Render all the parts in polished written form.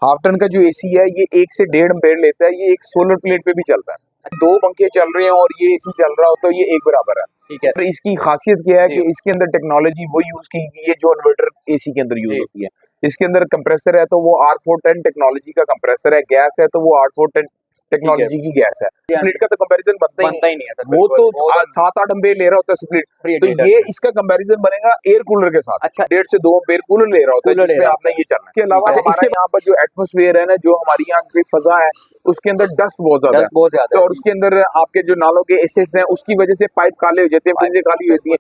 Half ton का जो AC है ये 1 से 1.5 एम्पेयर लेता है। ये एक सोलर प्लेट पे भी चलता है। 2 पंखे चल रहे हैं और ये एसी चल रहा हो तो ये एक बराबर है। ठीक है। पर इसकी खासियत क्या है कि इसके अंदर टेक्नोलॉजी वो यूज की गई है जो इन्वर्टर एसी के अंदर यूज होती है। इसके अंदर कंप्रेसर है तो वो R410 टेक्नोलॉजी का कंप्रेसर है, गैस है तो वो R410 टेक्नोलॉजी की गैस है। स्प्लिट का तो कंपैरिजन बनता ही नहीं है। वो तो 7-8 एम्पेयर ले रहा होता है स्प्लिट, तो ये इसका कंपैरिजन बनेगा एयर कूलर के साथ। अच्छा, 1.5 से 2 एम्पेयर कूलर ले रहा होता है जिसमें आपने ये चलना है। इसके अलावा इसके यहाँ पर जो एटमोस्फेयर है ना, जो हमारी यहाँ की फजा है उसके अंदर डस्ट बहुत ज्यादा है और उसके अंदर आपके जो नालों के एसिड्स हैं उसकी वजह से पाइप काले हो जाते हैं, फिर खाली होती है।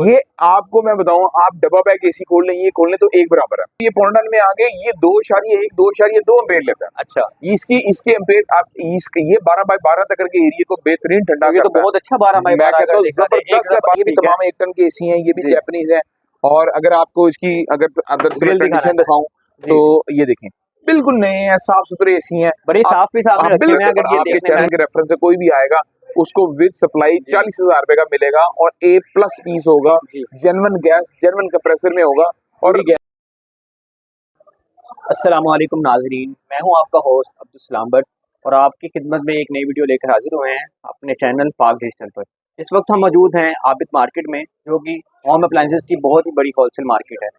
ये आपको मैं बताऊं, आप डबा बैग एसी खोल लें, ये खोल लें तो एक बराबर है। ये पौंडन में आगे ये 2.1-2.2 एम्पेयर लेता है। अच्छा, इसके एम्पेयर आप ये 12x12 तक के एरिया को बेहतरीन ठंडा करता है। तो बहुत अच्छा 12x12 जबरदस्त है। ये भी तमाम 1 टन के एसी हैं, ये भी जापानीज हैं। और अगर आपको इसकी अगर अंदर से कंडीशन दिखाऊं तो ये देखें, बिल्कुल नए हैं, साफ सुथरे एसी हैं, बड़े साफ भी साफ रखे हैं। अगर ये आपके चैनल के रेफरेंस से कोई भी आएगा उसको विद सप्लाई 40,000 रुपए का मिलेगा और A+ पीस होगा, जेन्युइन गैस, जेन्युइन कंप्रेसर में होगा। और अस्सलाम वालेकुम नाजरीन, मैं हूं आपका होस्ट अब्दुल सलाम भट्ट और आपकी खिदमत में एक नई वीडियो लेकर हाजिर हुए हैं अपने चैनल पाक डिजिटल पर। इस वक्त हम मौजूद हैं आबिद मार्केट में, जो कि होम अप्लायंसेस की बहुत ही बड़ी होलसेल मार्केट है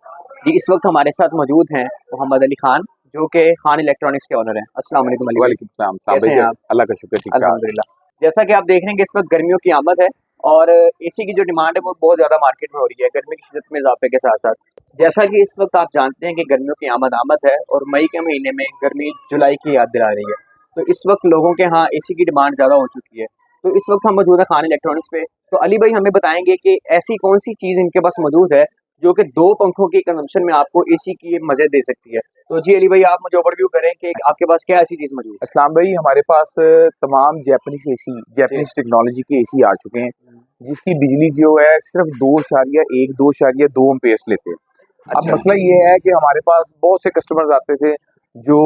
जी। इस वक्त हमारे साथ मौजूद हैं मोहम्मद अली खान, जो कि खान इलेक्ट्रॉनिक्स के ऑनर हैं। अस्सलाम वालेकुम अली। वालेकुम सलाम। कैसे हैं आप? अल्लाह का शुक्र, ठीक है अल्हम्दुलिल्लाह। जैसा कि आप देख रहे हैं कि इस वक्त गर्मियों की आमद है और एसी की जो डिमांड है वो बहुत ज़्यादा मार्केट में हो रही है गर्मी की शिद्दत में इजाफे के साथ साथ। जैसा कि इस वक्त आप जानते हैं कि गर्मियों की आमद है और मई के महीने में गर्मी जुलाई की याद दिला रही है, तो इस वक्त लोगों के यहाँ एसी की डिमांड ज़्यादा हो चुकी है। तो इस वक्त हम मौजूद है खान इलेक्ट्रॉनिक्स पे। तो अली भाई हमें बताएंगे कि ऐसी कौन सी चीज़ इनके पास मौजूद है जो कि 2 पंखों की कंजम्पशन में आपको एसी की मज़े दे सकती है। तो जी अली भाई, आप मुझे ओवरव्यू करें कि आपके पास क्या ऐसी चीज़ मौजूद है। अस्सलाम भाई, हमारे पास तमाम जापानीज एसी, जापानीज टेक्नोलॉजी के एसी आ चुके हैं, जिसकी बिजली जो है सिर्फ 2.1-2.2 एम्पेयर लेते हैं। अब मसला ये है कि हमारे पास बहुत से कस्टमर्स आते थे जो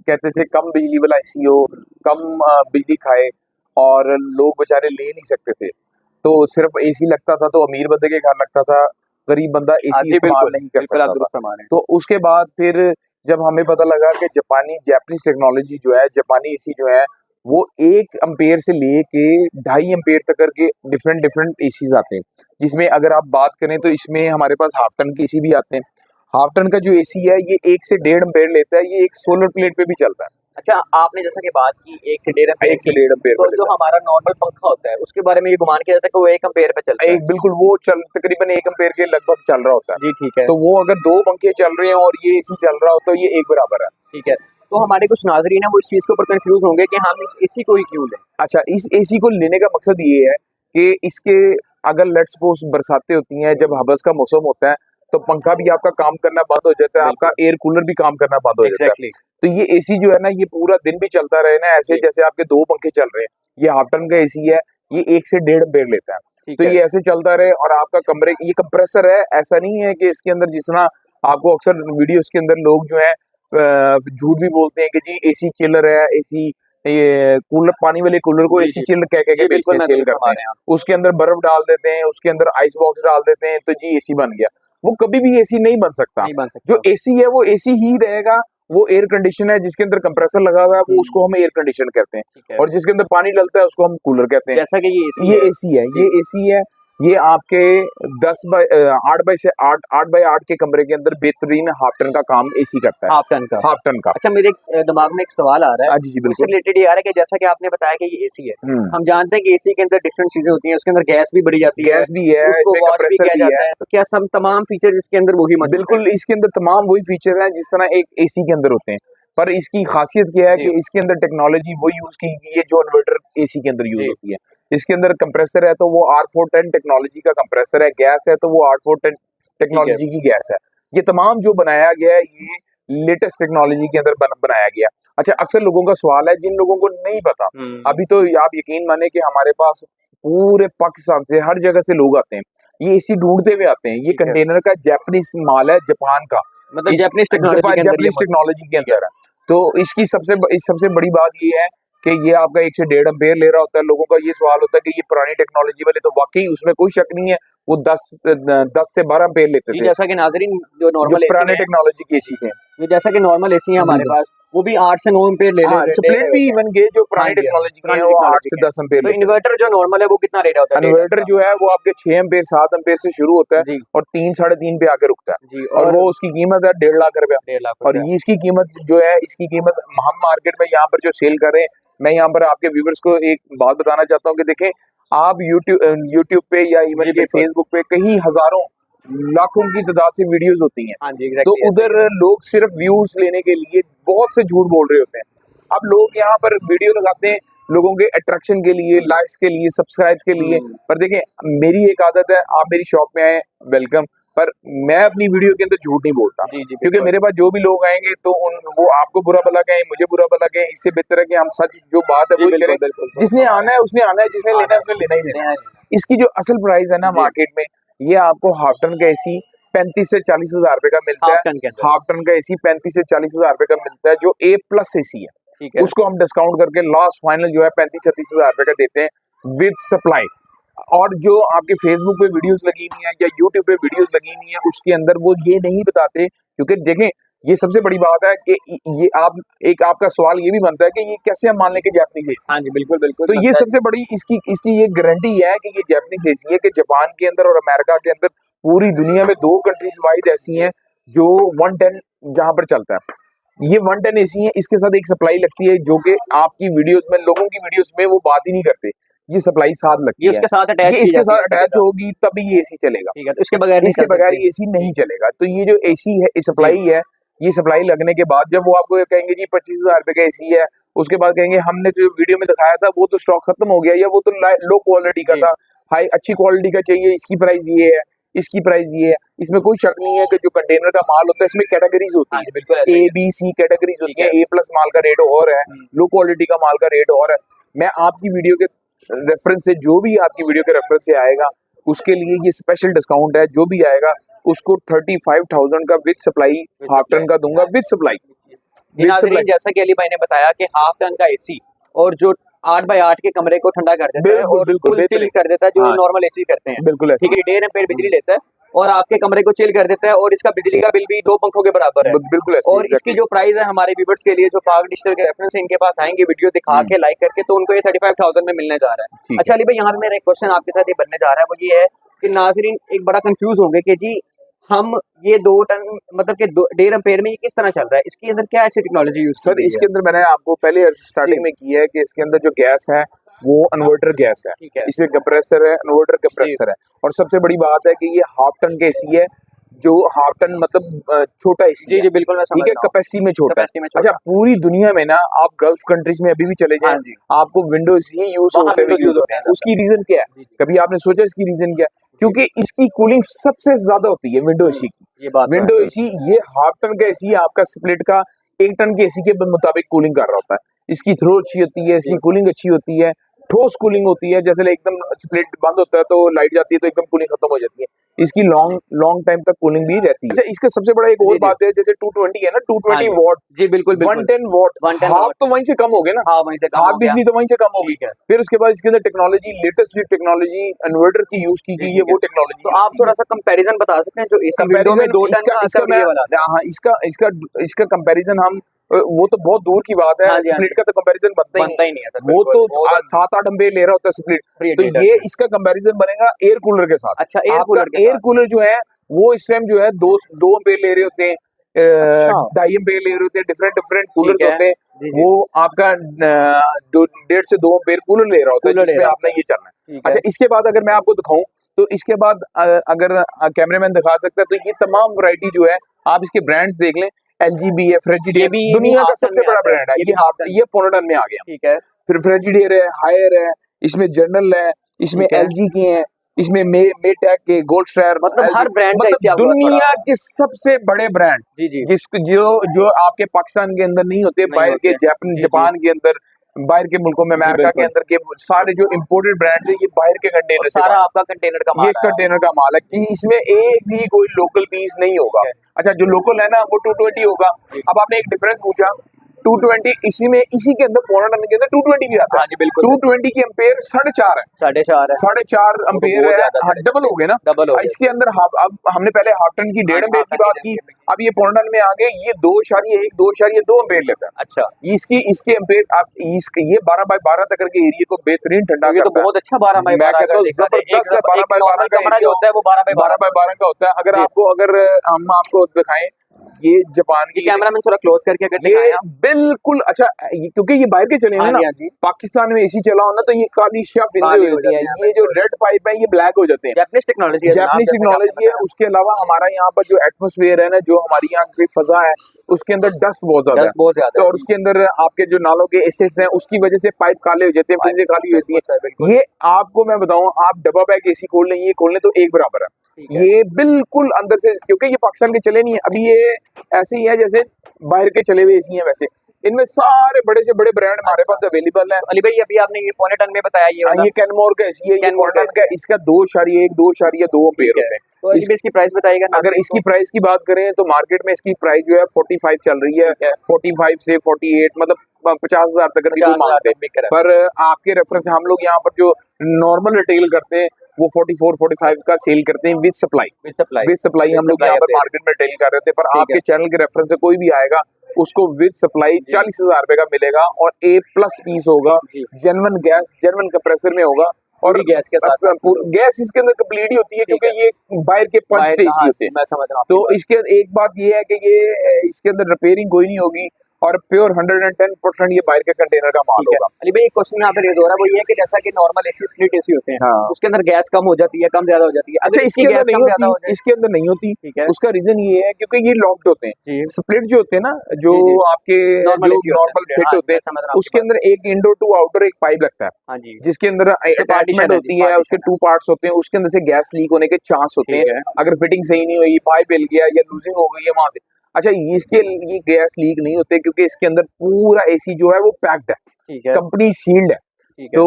कहते थे कम बिजली वाला एसी हो, कम बिजली खाए, और लोग बेचारे ले नहीं सकते थे। तो सिर्फ एसी लगता था तो अमीर बंदे के घर लगता था, गरीब बंदा एसी इस्तेमाल नहीं कर सकता था। तो उसके बाद फिर जब हमें पता लगा कि जापानीज टेक्नोलॉजी जो है, जापानी एसी जो है, वो 1 एम्पेयर से लेके 2.5 एम्पेयर तक करके डिफरेंट एसीज आते हैं। जिसमें अगर आप बात करें तो इसमें हमारे पास हाफ टन के एसी भी आते हैं। हाफ टन का जो एसी है ये 1 से 1.5 एम्पेयर लेता है। ये एक सोलर प्लेट पे भी चलता है। अच्छा, आपने जैसा कि बात की 1 से 1.5 एम्पेयर, तो जो हमारा नॉर्मल पंखा होता है उसके बारे में ये गुमान किया जाता है कि वो 1 एम्पेयर पे चलता है। बिल्कुल, वो तकरीबन 1 एम्पेयर के लगभग चल रहा होता है जी। ठीक है। तो वो अगर 2 पंखे चल रहे हैं और ये एसी चल रहा हो तो ये एक बराबर है। ठीक है। तो हमारे कुछ नाजरीन है वो इस चीज के ऊपर कंफ्यूज होंगे कि हम इस एसी को ही क्यों लें। अच्छा, इस एसी को लेने का मकसद ये है कि इसके अगर लेट्स सपोज बरसातें होती हैं, जब हबस का मौसम होता है तो पंखा भी आपका काम करना बंद हो जाता है, आपका एयर कूलर भी काम करना बंद हो जाता है। तो ये एसी जो है ना, ये पूरा दिन भी चलता रहे ना, ऐसे जैसे आपके 2 पंखे चल रहे हैं। ये हाफ टन का एसी है, ये 1 से 1.5 एम्पेयर लेता है। तो ये ऐसे चलता रहे और आपका कमरे, ये कंप्रेसर है, ऐसा नहीं है कि इसके अंदर जितना आपको अक्सर वीडियोस के अंदर लोग जो है झूठ भी बोलते हैं कि जी एसी चिलर है, एसी ये कूलर, पानी वाले कूलर को एसी चिल्ड कह के बेचते हैं, सेल करते हैं। उसके अंदर बर्फ डाल देते हैं, उसके अंदर आइस बॉक्स डाल देते हैं, तो जी एसी बन गया। वो कभी भी एसी नहीं बन सकता। जो एसी है वो एसी ही रहेगा। वो एयर कंडीशन है, जिसके अंदर कंप्रेसर लगा हुआ है वो उसको हम एयर कंडीशन कहते हैं, और जिसके अंदर पानी डलता है उसको हम कूलर कहते हैं। जैसा कि ये एसी है, ये एसी है, ये आपके 8x8 के कमरे के अंदर बेहतरीन हाफ टन का काम एसी करता है। हाफ टन का। अच्छा, मेरे दिमाग में एक सवाल आ रहा है। जी बिल्कुल। रिलेटेड ये आ रहा है कि जैसा कि आपने बताया कि ये एसी है, हम जानते हैं कि एसी के अंदर डिफरेंट चीजें होती हैं, उसके अंदर गैस भी बढ़ी जाती है, गैस भी है, उसको वॉश भी किया जाता है। तो क्या सब तमाम फीचर इसके अंदर वही मौजूद? बिल्कुल, इसके अंदर तमाम वही फीचर हैं जिस तरह एक एसी के अंदर होते हैं, पर इसकी खासियत क्या है कि इसके अंदर टेक्नोलॉजी वो यूज की गई है जो इन्वर्टर एसी के अंदर यूज होती है। इसके अंदर कंप्रेसर है तो वो R410 टेक्नोलॉजी का कंप्रेसर है, गैस है तो वो R410 टेक्नोलॉजी की गैस है। ये तमाम जो बनाया गया है ये लेटेस्ट टेक्नोलॉजी के अंदर बनाया गया। अच्छा, अक्सर लोगों का सवाल है, जिन लोगों को नहीं पता, अभी तो आप यकीन माने कि हमारे पास पूरे पाकिस्तान से हर जगह से लोग आते हैं, ये एसी ढूंढते हुए आते हैं। ये कंटेनर का जापानीज माल है, जापान का, मतलब जापानीज टेक्नोलॉजी के अंदर है। तो इसकी सबसे बड़ी बात ये है कि ये आपका 1 से 1.5 एम्पेयर ले रहा होता है। लोगों का ये सवाल होता है कि ये पुरानी टेक्नोलॉजी वाले, तो वाकई उसमें कोई शक नहीं है, वो 10 से 12 एम्पेयर लेते थे। जैसा कि नाजरीन जो नॉर्मल पुराने टेक्नोलॉजी की एसी थे, जैसा कि नॉर्मल एसी है हमारे पास, वो भी 8 से 9 एम्पेयर ले हाँ, स्प्लिट भी इवन के जो पुरानी टेक्नोलॉजी की है वो 8 से 10 एम्पेयर। तो इन्वर्टर जो नॉर्मल है वो कितना रेट होता है? इन्वर्टर जो है वो आपके 6 एम्पेयर 7 एम्पेयर से शुरू होता है और 3 साढ़े 3 पे आके रुकता है जी। और वो उसकी कीमत है 1.5 लाख रुपया। 1.5 लाख और ये इसकी कीमत जो है, इसकी कीमत हम मार्केट में यहाँ पर जो सेल कर रहे हैं, मैं यहाँ पर आपके व्यूवर्स को एक बात बताना चाहता हूँ कि देखें, आप यूट्यूब पे या इवन के फेसबुक पे कहीं हजारों लाखों की तादाद से वीडियोस होती हैं। हाँ जी, तो उधर लोग सिर्फ व्यूज लेने के लिए बहुत से झूठ बोल रहे होते हैं। अब लोग यहाँ पर वीडियो लगाते हैं लोगों के अट्रैक्शन के लिए, लाइक्स के लिए, सब्सक्राइब के लिए। पर देखें, मेरी एक आदत है, आप मेरी शॉप में आए वेलकम, पर मैं अपनी वीडियो के अंदर झूठ नहीं बोलता। क्योंकि मेरे पास जो भी लोग आएंगे तो वो आपको बुरा भला कहें, मुझे बुरा भला कहें, इससे बेहतर है कि हम सच जो बात है वो करें। जिसने आना है उसने आना है, जिसने लेना है उसने लेना ही लेना है। इसकी जो असल प्राइस है ना मार्केट में, ये आपको हाफ टन का एसी 35 से 40 हजार रुपए का मिलता है। हाफ टन का एसी 35 से 40 हजार रुपए का मिलता है, जो A+ एसी है। उसको हम डिस्काउंट करके लास्ट फाइनल जो है 35-36 हजार रुपए का देते हैं विद सप्लाई। और जो आपके फेसबुक पे वीडियोस लगी हुई है या यूट्यूब पे वीडियोस लगी हुई है, उसके अंदर वो ये नहीं बताते। क्योंकि देखें, ये सबसे बड़ी बात है कि ये आपका सवाल ये भी बनता है कि ये कैसे हम मान लें कि जापानीज एसी। हाँ जी, बिल्कुल बिल्कुल। तो ये सबसे बड़ी इसकी ये गारंटी है कि ये जापानीज एसी है, कि जापान के अंदर और अमेरिका के अंदर पूरी दुनिया में 2 कंट्रीज वाइड ऐसी हैं जो 110 जहां पर चलता है। ये 110 एसी है, इसके साथ एक सप्लाई लगती है जो कि आपकी वीडियोस में, लोगों की वीडियोस में वो बात ही नहीं करते, ये सप्लाई साथ लगती है। इसके साथ अटैच होगी तभी ये एसी चलेगा। ठीक है, तो इसके बगैर ये एसी नहीं चलेगा। तो ये जो एसी है, सप्लाई है, ये सप्लाई लगने के बाद जब वो आपको कहेंगे जी 25 हजार रुपए का एसी है, उसके बाद कहेंगे हमने जो वीडियो में दिखाया था वो तो स्टॉक खत्म हो गया, या वो तो लो क्वालिटी का था, हाई अच्छी क्वालिटी का चाहिए, इसकी प्राइस ये है, इसकी प्राइस ये है। इसमें कोई शक नहीं है कि जो कंटेनर का माल होता है इसमें कैटेगरीज होती है, ABC कैटेगरीज होती है। A+ माल का रेट और है, लो क्वालिटी का माल का रेट और है। मैं आपकी वीडियो के रेफरेंस से, जो भी आपकी वीडियो के रेफरेंस से आएगा उसके लिए ये स्पेशल डिस्काउंट है। जो भी आएगा उसको 35,000 का विद सप्लाई हाफ टन का दूंगा, विद सप्लाई। जैसा कि अली भाई ने बताया कि हाफ टन का एसी और जो 8x8 के कमरे को ठंडा कर देता है और फुल चिल कर देता है, जो नॉर्मल एसी करते हैं। बिल्कुल, ठीक है, 1.5 एम्पीयर बिजली लेता है और आपके कमरे को चिल कर देता है, और इसका बिजली का बिल भी 2 पंखों के बराबर है। बिल्कुल। और इसकी जो प्राइस है हमारे व्यूअर्स के लिए, जो पाक डिजिटल के रेफरेंस से इनके पास आएंगे वीडियो दिखा के लाइक करके, तो उनको ये 35,000 में मिलने जा रहा है। अच्छा अली भाई, यहाँ पे मेरा एक क्वेश्चन आपके साथ ये बनने जा रहा है, वो ये है कि नाजरीन एक बड़ा कंफ्यूज होंगे कि जी हम ये 2 टन मतलब कि 1.5 एम्पेयर में ये किस तरह चल रहा है, इसके अंदर क्या ऐसी टेक्नोलॉजी यूज? सर, इसके अंदर मैंने आपको पहले स्टार्टिंग में की है कि इसके अंदर जो गैस है वो इन्वर्टर गैस है, इसमें कंप्रेसर है, इन्वर्टर कंप्रेसर है। और सबसे बड़ी बात है कि ये हाफ टन के एसी है, जो हाफ टन मतलब छोटा एसी है। बिल्कुल, ठीक है, कैपेसिटी में छोटा है। अच्छा, पूरी दुनिया में ना आप गल्फ कंट्रीज में अभी भी चले जाएं, आपको विंडोज ही यूज होते हैं। उसकी रीजन क्या है? कभी आपने सोचा इसकी रीजन क्या है? क्योंकि इसकी कूलिंग सबसे ज्यादा होती है विंडो एसी की। विंडो एसी, ये हाफ टन का एसी आपका स्प्लिट का 1 टन के एसी के मुताबिक कूलिंग कर रहा होता है। इसकी थ्रो अच्छी होती है, इसकी कूलिंग अच्छी होती है, ठोस कूलिंग होती है। जैसे एकदम स्प्लिट बंद होता है तो लाइट जाती है तो एकदम कूलिंग खत्म हो जाती है। इसकी लॉन्ग टाइम तक कूलिंग भी रहती है। अच्छा, इसका सबसे बड़ा एक और बात है, जैसे 220 है ना, 220 वॉट। जी बिल्कुल, 110 वॉट, हाफ तो वहीं से कम हो गए ना, हाफ बिजली तो वहीं से कम हो गई। फिर उसके बाद इसके अंदर टेक्नोलॉजी, लेटेस्ट जो टेक्नोलॉजी इन्वर्टर की यूज की गई है, वो टेक्नोलॉजी। तो आप थोड़ा सा कंपैरिजन बता सकते हैं जो एसी विंडो में 2 टन का इसका कंपैरिजन हम, वो तो बहुत दूर की बात है, स्प्लिट का तो कंपैरिजन बनता ही नहीं है। वो तो 7-8 एम्पेयर ले रहा होता है स्प्लिट, तो ये इसका कंपैरिजन बनेगा एयर कूलर के साथ। अच्छा, एयर कूलर जो है वो इस टाइम जो है 2 एम्पेयर ले रहे होते हैं, 2.5 एम्पेयर ले रहे होते हैं, डिफरेंट कूलर्स होते हैं। वो आपका 1.5 से 2 एम्पेयर कूलर ले रहा होता है, जिसमें आपने ये चलना है। अच्छा, इसके बाद अगर मैं आपको दिखाऊं तो इसके बाद अगर कैमरामैन दिखा सकता है तो ये तमाम वैरायटी जो है, आप इसके ब्रांड्स देख लें। LG भी है, फ्रेजिडेयर दुनिया का सबसे बड़ा ब्रांड है, ये 15 टन में आ गया। ठीक है, फिर फ्रेजिडेयर है, हायर है, इसमें जर्नल है, इसमें LG के हैं, इसमें मेटेक के, गोल्ड स्टार, मतलब हर ब्रांड का दुनिया के सबसे बड़े ब्रांड जो आपके पाकिस्तान के अंदर नहीं होते, बाहर के जापान के अंदर, बाहर के मुल्कों में, अमेरिका के अंदर के सारे जो इम्पोर्टेड ब्रांड्स है, ये बाहर के कंटेनर, सारा आपका कंटेनर का माल, ये कंटेनर का माल है कि इसमें एक भी कोई लोकल पीस नहीं होगा। अच्छा, जो लोकल है ना वो 220 होगा। अब आपने एक डिफरेंस पूछा 220 इसी के अंदर पौना टन के अंदर 220 भी आता हाँ है। जी बिल्कुल 220 की एम्पेयर 4.5 है, 4.5 है 4.5 एम्पेयर बहुत है। ज्यादा हाँ, डबल हो गए ना। डबल हो गया इसके अंदर अब हमने पहले हाफ टन की 1.5 एम्पेयर की बात की, अब ये पौना टन में आ गए, ये 2.1 एम्पेयर लेता है। अच्छा इसके एम्पेयर आप ये 12x12 तक के एरिया को बेहतरीन ठंडा ये तो करता है। बहुत अच्छा 12x12 मैं कहता हूँ जबरदस्त है। 12x12 का कमरा जो होता है वो 12x12 का होता है। अगर हम आपको दिखाएं, ये जापान की कैमरामैन थोड़ा क्लोज करके अगर ये दिखाएं आप। बिल्कुल अच्छा क्योंकि ये बाहर के चले हैं हाँ ना, जी, हाँ जी। पाकिस्तान में एसी चला हो ना तो ये काली शाह फिंजे काली हो हो जाती है। जाती है, ये जो रेड पाइप है ये ब्लैक हो जाते हैं। जापानीज टेक्नोलॉजी है जनाब, जापानीज जैसा कि आपने टेक्नोलॉजी है। बताया। उसके अलावा हमारा यहाँ पर जो एटमॉस्फेयर है ना, जो हमारी यहाँ की फजा है, उसके अंदर डस्ट बहुत ज्यादा डस्ट बहुत ज्यादा तो है। और उसके अंदर आपके जो नालों के एसिड्स हैं उसकी वजह से पाइप काले हो जाते हैं, फिंजे काली होती है। बिल्कुल ये आपको मैं बताऊं, आप डबल बैग एसी खोल लें, ये खोल लें तो एक बराबर है। ठीक है। ये बिल्कुल अंदर से, क्योंकि ये पाकिस्तान के चले नहीं है अभी, ये ऐसे ही है जैसे बाहर के चले हुए एसी हैं। वैसे इनमें सारे बड़े से बड़े ब्रांड हमारे पास अवेलेबल है। अली भाई अभी आपने ये पौने टन में बताया ये वाला, ये कैनमोर का एसी है, ये कैनमोर मॉडर्न का, इसका 2.2 एम्पेयर होते हैं। तो अली भाई इसकी प्राइस बताइएगा। अगर इसकी प्राइस की बात करें तो मार्केट में इसकी प्राइस जो है 45 चल रही है, 45 से 48, मतलब 50,000 तक भी 50,000 मांगते हैं। बिक रहा है। पर आपके रेफरेंस हम लोग यहाँ पर जो नॉर्मल रिटेल करते हैं वो 44-45 का सेल करते हैं विद सप्लाई। विद सप्लाई हम लोग यहाँ पर मार्केट में रिटेल कर रहे थे, पर आपके चैनल के रेफरेंस से कोई भी आएगा उसको विद सप्लाई 40,000 रुपए का मिलेगा और A+ पीस होगा, जेन्युइन गैस, जेन्युइन कंप्रेसर में होगा और गैस के साथ गैस इसके अंदर कंप्लीट ही होती है, क्योंकि ये बाहर के पंच एसी होते हैं। मैं समझ रहा हूँ। तो इसके एक बात ये है कि ये इसके अंदर रिपेयरिंग कोई नहीं होगी और प्योर 110% ये बाहर के कंटेनर का माल होगा। अली भाई एक क्वेश्चन यहाँ पे रेज हो रहा है, वो ये है कि जैसा कि नॉर्मल एसी स्प्लिट एसी होते हैं, हाँ। उसके अंदर गैस कम हो जाती है, कम ज्यादा हो जाती है। अच्छा, इसके अंदर नहीं होती, इसके अंदर नहीं होती। ठीक है। उसका रीजन ये है क्योंकि ये लॉक्ड होते हैं। स्प्लिट जो होते हैं ना, जो आपके नॉर्मल फिट होते हैं, उसके अंदर एक इंडोर टू आउटर एक पाइप लगता है। हाँ जी। जिसके अंदर अटैचमेंट होती है, उसके 2 पार्ट्स होते हैं, उसके अंदर से गैस लीक होने के चांस होते हैं। अगर फिटिंग सही नहीं हुई, पाइप हिल गया या लूजिंग हो गई है वहां से। अच्छा, इसके ये गैस लीक नहीं होते क्योंकि इसके अंदर पूरा एसी जो है वो पैक्ड है, ठीक है, कंपनी सील्ड है। तो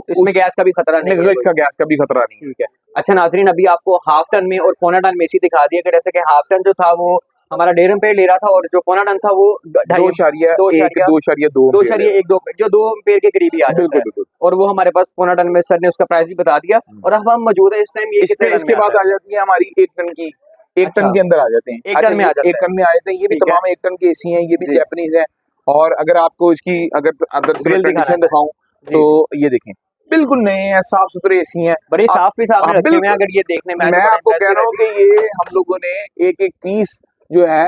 इसमें गैस का भी खतरा नहीं है। इसका गैस का भी खतरा नहीं है। ठीक है। अच्छा नाजरीन, अभी आपको हाफ टन में और पौना टन में एसी दिखा दिया कि जैसे कि हाफ टन जो था वो हमारा 1.5 एम्पेयर ले रहा था और जो पौना टन था वो 2.1 जो 2 एम्पेयर के करीब ही आ जाता है। और वो हमारे पास पौना टन में सर ने उसका प्राइस भी बता दिया। और अब हम मौजूद है इस टाइम ये इसके बाद आ जाती है हमारी 1 टन की, 1 टन के अंदर आ जाते हैं। 1 टन में आ जाते हैं। 1 टन में आ जाते हैं। ये भी तमाम 1 टन के एसी हैं, ये भी जापानीज हैं। और अगर आपको इसकी अगर अंदर से कंडीशन दिखाऊं तो ये देखें, बिल्कुल नए हैं, साफ सुथरे एसी हैं, बड़ी साफ भी साफ रखे हुए हैं। अगर ये देखने में, मैं आपको कह रहा हूँ कि ये हम लोगों ने एक पीस जो है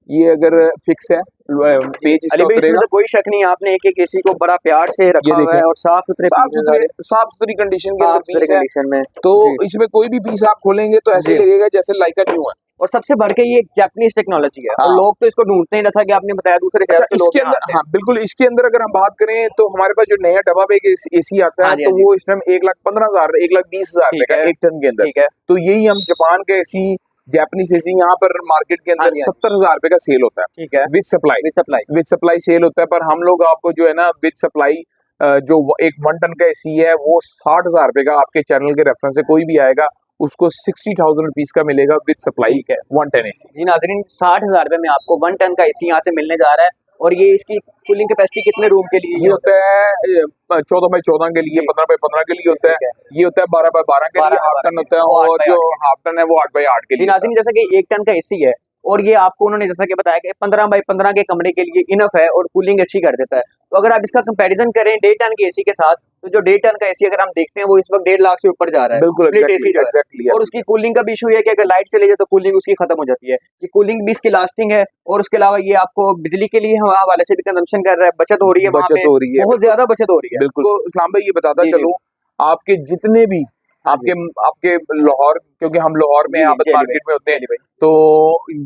ये अगर फिक्स है पेज इसका उतरेगा, तो कोई शक नहीं, आपने एक एसी को बड़ा प्यार से रखा हुआ है और साफ सुथरी कंडीशन के अंदर पीस है। तो इसमें कोई भी पीस आप खोलेंगे तो ऐसे लगेगा जैसे लाइका न्यू है। और सबसे बढ़ के ये जापानीज टेक्नोलॉजी है। और लोग तो इसको ढूंढते हैं, जैसा कि आपने बताया दूसरे शहर से लोग इसके अंदर। हाँ बिल्कुल, इसके अंदर अगर हम बात करें तो हमारे पास जो नया डबा बैग एसी आता है तो वो इस टाइम 1,15,000 1,20,000 रुपए का 1 टन के अंदर। तो यही हम जापान के एसी, जापानीज एसी यहाँ पर मार्केट के अंदर 70,000 रुपए का सेल होता है। ठीक है, विद सप्लाई सेल होता है। पर हम लोग आपको जो है ना विद सप्लाई जो एक 1 टन का एसी है वो 60,000 रुपए का आपके चैनल के रेफरेंस से कोई भी आएगा उसको 60,000 रुपीज का मिलेगा विद सप्लाई 1 टन एसी। जी नाजरीन, 60,000 रुपए में आपको 1 टन का एसी यहाँ से मिलने जा रहा है। और ये इसकी कूलिंग कैपेसिटी कितने रूम के लिए? ये होता है 14x14 के लिए, 15x15 के लिए होता है। ये होता है 12x12 के लिए, हाफ टन होता है। और जो हाफ टन है वो 8x8 के लिए। नाज़रीन, जैसा कि 1 टन का एसी है और ये आपको उन्होंने जैसा कि बताया कि 15x15 के कमरे के लिए इनफ है और कूलिंग अच्छी कर देता है। तो अगर आप इसका कंपैरिजन करें 1.5 टन के एसी के साथ, तो जो 1.5 टन का एसी अगर हम देखते हैं वो इस वक्त 1.5 लाख से ऊपर जा रहा है। बिल्कुल एग्जैक्टली। और उसकी कूलिंग का भी इशू है कि अगर लाइट चले जाए तो कूलिंग उसकी खत्म हो जाती है। ये कूलिंग भी इसकी लास्टिंग है और उसके अलावा ये आपको बिजली के लिए हवाले से भी कंजम्पशन कर रहा है, बचत हो रही है, बहुत ज्यादा बचत हो रही है। बिल्कुल। इस्लाम भाई ये बताता चलूं, आपके जितने भी आपके लाहौर, क्योंकि हम लाहौर में मार्केट में होते हैं, तो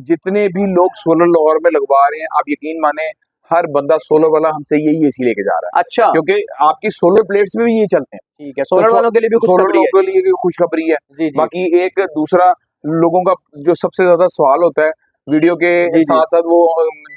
जितने भी लोग सोलर लाहौर में लगवा रहे हैं, आप यकीन माने हर बंदा सोलर वाला हमसे यही एसी लेके जा रहा है। अच्छा, क्योंकि आपकी सोलर प्लेट्स में भी ये चलते हैं। ठीक है, सोलर वालों के लिए भी खुशखबरी है। बाकी एक दूसरा लोगों का जो सबसे ज्यादा सवाल होता है वीडियो के जी, जी। साथ साथ वो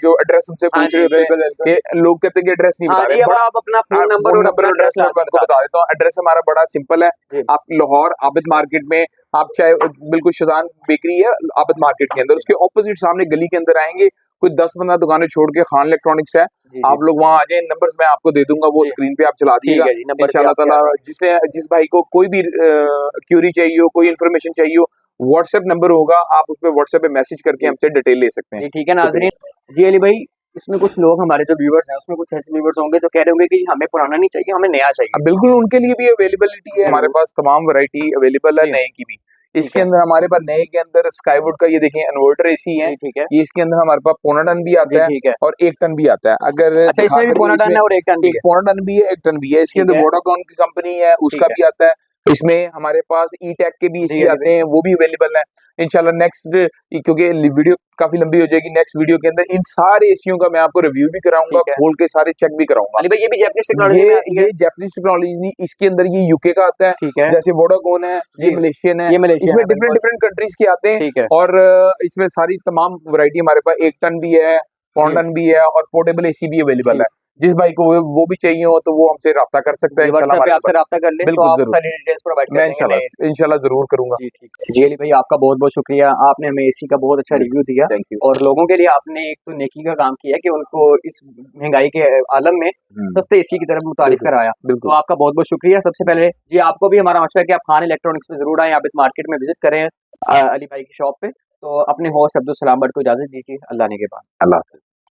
जो एड्रेस हमसे हाँ पूछ जी, रहे होते हैं बिल्कुल, बिल्कुल। कि लोग कहते हैं कि एड्रेस नहीं हाँ बता जी, रहे, अब but आप अपना फ़ोन नंबर फोन और नंबर अपना और एड्रेस एड्रेस मैं आपको बता देता हूँ। एड्रेस हमारा बड़ा सिंपल है। जी। आप लाहौर आबिद मार्केट में, आप चाहे बिल्कुल शजान बेकरी है आबिद मार्केट के अंदर, उसके ऑपोजिट सामने गली के अंदर आएंगे, कुछ 10-15 दुकानें छोड़ के खान इलेक्ट्रॉनिक्स है। जी, जी। आप लोग वहां आ जाए, नंबर्स मैं आपको दे दूंगा, वो जी। स्क्रीन पे आप चला ठीक दिएगा। है जी, नंबर पे इंशाल्लाह आपके ताला आ जाएँगे। जिस भाई को कोई भी क्यूरी चाहिए हो, कोई इन्फॉर्मेशन चाहिए हो, व्हाट्सएप नंबर होगा, आप उस पे व्हाट्सएप पे मैसेज करके जी। हमसे डिटेल ले सकते हैं। जी, ठीक है शुक्रिया। नाज़रीन। जी अली भाई, इसमें कुछ लोग हमारे जो व्यूअर्स हैं, उसमें कुछ ऐसे व्यूअर्स होंगे जो कह रहे होंगे कि हमें पुराना नहीं चाहिए, हमें नया चाहिए। बिल्कुल उनके लिए भी अवेलेबिलिटी है, हमारे ज़रूर। पास तमाम वैरायटी अवेलेबल है जी, नए की भी। ठीक इसके है। अंदर हमारे पास नए के अंदर स्काईवुड का ये देखिए इन्वर्टर एसी है। जी, ठीक है। ये इसके अंदर हमारे पास पौना टन भी जी, आता है ठीक है। और 1 टन भी आता है। अगर अच्छा, दिखा इसमें भी सके पौना टन इसमें है और 1 टन भी एक है। पौना टन भी है, 1 टन भी है। इसके ठीक अंदर है, वोडाकॉन की कंपनी है, उसका ठीक है। भी आता है। इसमें हमारे पास ई-टेक के भी जी एसी अली आते भाई, हैं, वो भी अवेलेबल है। इंशाल्लाह नेक्स्ट, क्योंकि वीडियो काफी लंबी हो जाएगी, नेक्स्ट वीडियो के अंदर इन सारे एसियों का मैं आपको रिव्यू भी कराऊंगा, ठीक है। खोल के सारे चेक भी कराऊंगा। अली भाई, ये भी जैपनीज़ टेक्नोलॉजी में आती है? ये जापानीज टेक्नोलॉजी नहीं, इसके अंदर ये यूके का आता है। ठीक है। जैसे वोडाफोन है, ये जी, मलेशियन है। ये मलेशियन इसमें है, डिफरेंट बिल्कुल। डिफरेंट कंट्रीज के आते हैं ठीक है। और इसमें सारी तमाम वैरायटी हमारे पास 1 टन भी है, पौन जी, टन भी है और पोर्टेबल एसी भी अवेलेबल जी। है। जिस भाई को वो भी चाहिए हो तो वो हमसे राब्ता कर सकता है जी, इंशाल्लाह व्हाट्सएप पे हमारे आपसे नंबर। राब्ता कर लें, तो बिल्कुल आप जरूर, सारी डिटेल्स प्रोवाइड कर मैं देंगे नए इंशाल्लाह जरूर करूंगा। जी, ठीक है। जी, अली भाई आपका बहुत-बहुत शुक्रिया। आपने हमें एसी का बहुत अच्छा रिव्यू दिया थैंक यू। और लोगों के लिए आपने एक तो नेकी का काम किया कि उनको इस महँगाई के आलम में सस्ते एसी की तरफ मुतारिफ बिल्कुल कराया। तो बिल्कुल। आपका बहुत-बहुत शुक्रिया। सबसे पहले जी आपको भी हमारा मशवरा है कि आप खान इलेक्ट्रॉनिक्स में ज़रूर आएँ, आबिद मार्केट में विज़िट करें अली भाई की शॉप पे। तो अपने होस्ट अब्दुल सलाम बट को इजाज़त दीजिए। अल्लाह ने के बाद। अल्लाह हाफ़िज़।